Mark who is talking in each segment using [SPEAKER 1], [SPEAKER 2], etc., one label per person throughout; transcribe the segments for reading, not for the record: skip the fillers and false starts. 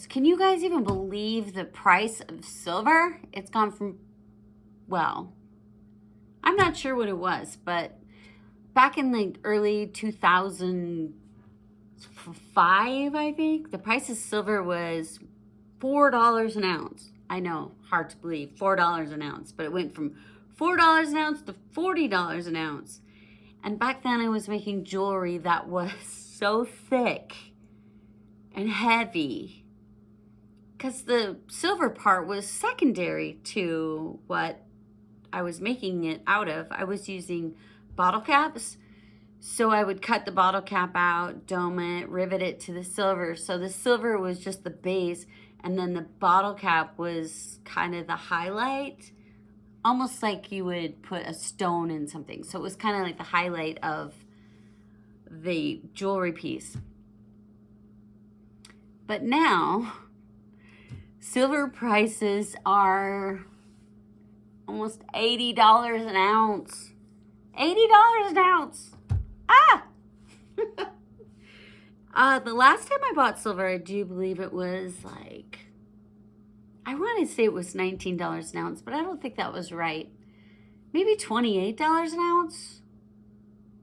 [SPEAKER 1] Can you guys even believe the price of silver? It's gone from, well, I'm not sure what it was, but back in the early 2005, I think, the price of silver was $4 an ounce. I know, hard to believe, $4 an ounce, but it went from $4 an ounce to $40 an ounce. And back then I was making jewelry that was so thick and heavy because the silver part was secondary to what I was making it out of. I was using bottle caps. So I would cut the bottle cap out, dome it, rivet it to the silver. So the silver was just the base, and then the bottle cap was kind of the highlight, almost like you would put a stone in something. So it was kind of like the highlight of the jewelry piece. But now, silver prices are almost $80 an ounce. $80 an ounce. The last time I bought silver, I do believe it was like, I want to say it was $19 an ounce, but I don't think that was right. Maybe $28 an ounce.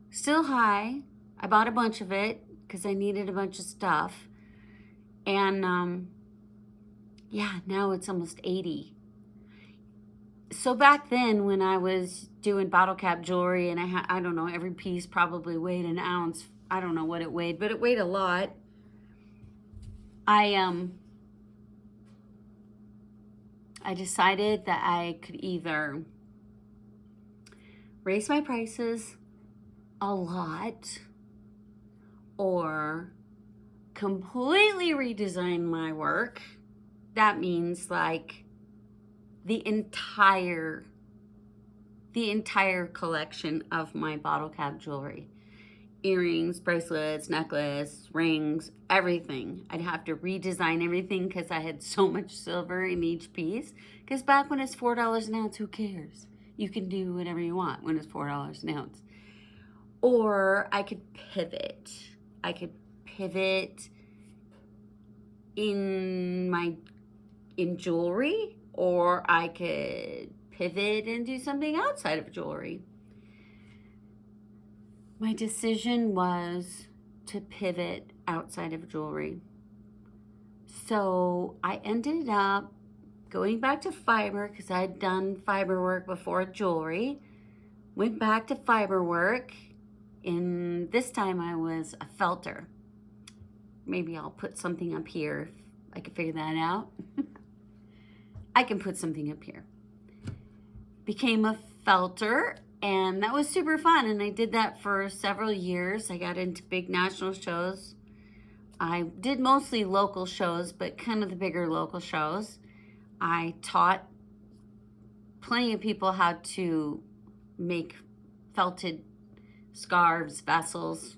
[SPEAKER 1] Still high. I bought a bunch of it because I needed a bunch of stuff. And yeah, now it's almost 80. So back then when I was doing bottle cap jewelry and I don't know, every piece probably weighed an ounce. I don't know what it weighed, but it weighed a lot. I decided that I could either raise my prices a lot or completely redesign my work. That means like the entire collection of my bottle cap jewelry. Earrings, bracelets, necklace, rings, everything. I'd have to redesign everything because I had so much silver in each piece. Because back when it's $4 an ounce, who cares? You can do whatever you want when it's $4 an ounce. Or I could pivot. I could pivot in jewelry, or I could pivot and do something outside of jewelry. My decision was to pivot outside of jewelry. So I ended up going back to fiber because I'd done fiber work before jewelry. Went back to fiber work, and this time I was a felter. Maybe I'll put something up here if I can figure that out. I can put something up here. Became a felter, and that was super fun, and I did that for several years. I got into big national shows. I did mostly local shows, but kind of the bigger local shows. I taught plenty of people how to make felted scarves, vessels.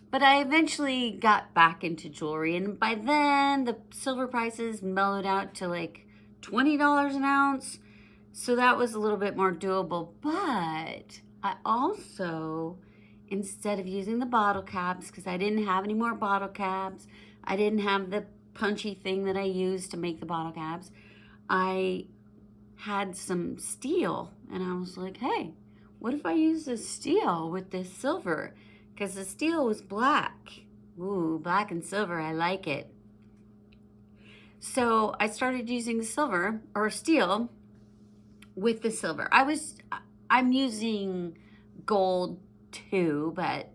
[SPEAKER 1] But I eventually got back into jewelry, and by then the silver prices mellowed out to like $20 an ounce. So that was a little bit more doable. But I also, instead of using the bottle caps, because I didn't have any more bottle caps, I didn't have the punchy thing that I used to make the bottle caps, I had some steel. And I was like, hey, what if I use this steel with this silver? Because the steel was black. Ooh, black and silver, I like it. So I started using silver or steel with the silver. I'm using gold too, but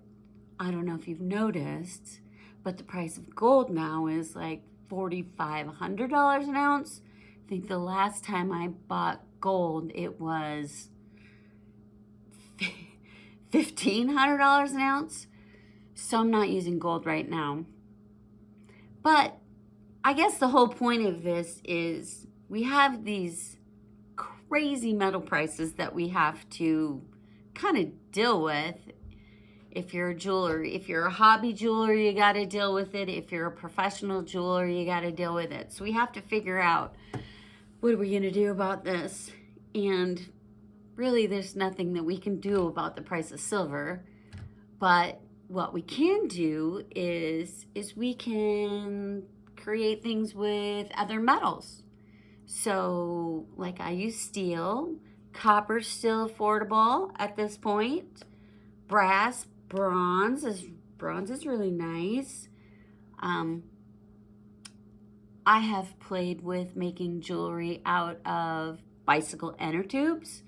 [SPEAKER 1] I don't know if you've noticed, but the price of gold now is like $4,500 an ounce. I think the last time I bought gold, it was $1,500 an ounce. So I'm not using gold right now. But I guess the whole point of this is we have these crazy metal prices that we have to kind of deal with. If you're a jeweler, if you're a hobby jeweler, you got to deal with it. If you're a professional jeweler, you got to deal with it. So we have to figure out, what are we going to do about this? And really, there's nothing that we can do about the price of silver, but what we can do is we can create things with other metals. So, like I use steel, copper's still affordable at this point. Brass, bronze is really nice. Um, I have played with making jewelry out of bicycle inner tubes.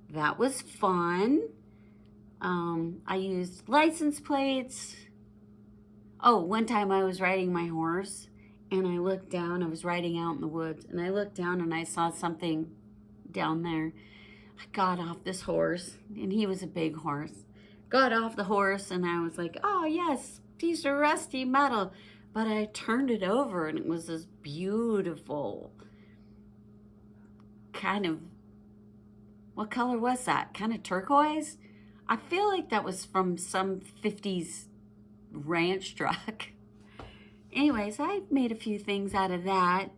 [SPEAKER 1] That was fun. I used license plates. Oh, one time I was riding my horse and I looked down. I was riding out in the woods and I looked down and I saw something down there. I got off this horse, and he was a big horse. Got off the horse and I was like, oh yes, piece of rusty metal. But I turned it over and it was this beautiful kind of, what color was that? Kind of turquoise? I feel like that was from some 50s ranch truck. Anyways, I made a few things out of that.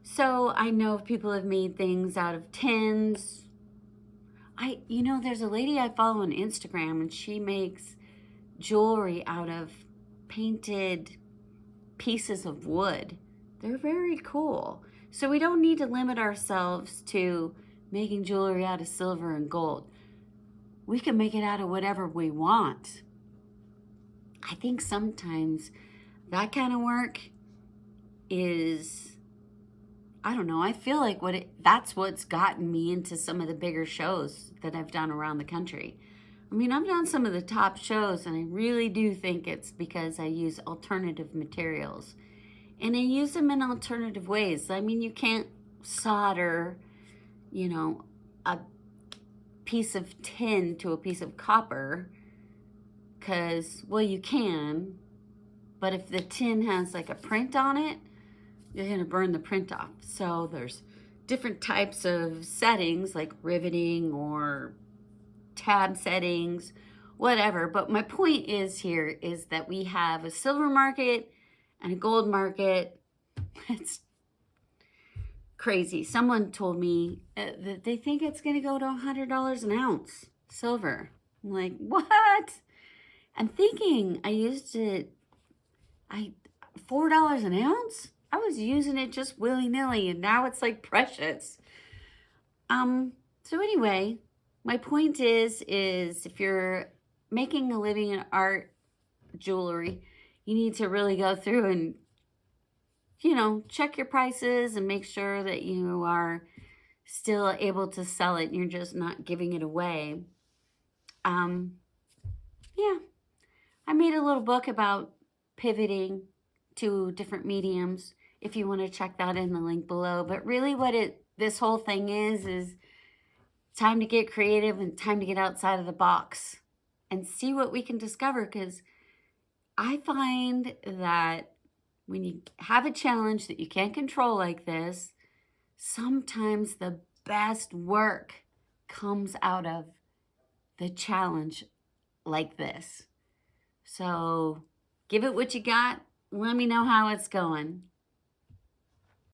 [SPEAKER 1] So I know people have made things out of tins. There's a lady I follow on Instagram and she makes jewelry out of painted pieces of wood. They're very cool. So we don't need to limit ourselves to making jewelry out of silver and gold. We can make it out of whatever we want. I think sometimes that kind of work is, I don't know, I feel like that's what's gotten me into some of the bigger shows that I've done around the country. I mean, I've done some of the top shows and I really do think it's because I use alternative materials. And I use them in alternative ways. I mean, you can't solder, a piece of tin to a piece of copper because, well, you can, but if the tin has like a print on it, you're going to burn the print off. So there's different types of settings like riveting or tab settings, whatever. But my point is that we have a silver market and a gold market. It's crazy. Someone told me that they think it's going to go to $100 an ounce silver. I'm like, what? I'm thinking $4 an ounce? I was using it just willy-nilly and now it's like precious. So anyway, my point is if you're making a living in art jewelry, you need to really go through and, check your prices and make sure that you are still able to sell it and you're just not giving it away. Yeah, I made a little book about pivoting to different mediums if you want to check that in the link below. But really this whole thing is time to get creative and time to get outside of the box and see what we can discover, because I find that when you have a challenge that you can't control like this, sometimes the best work comes out of the challenge like this. So give it what you got. Let me know how it's going.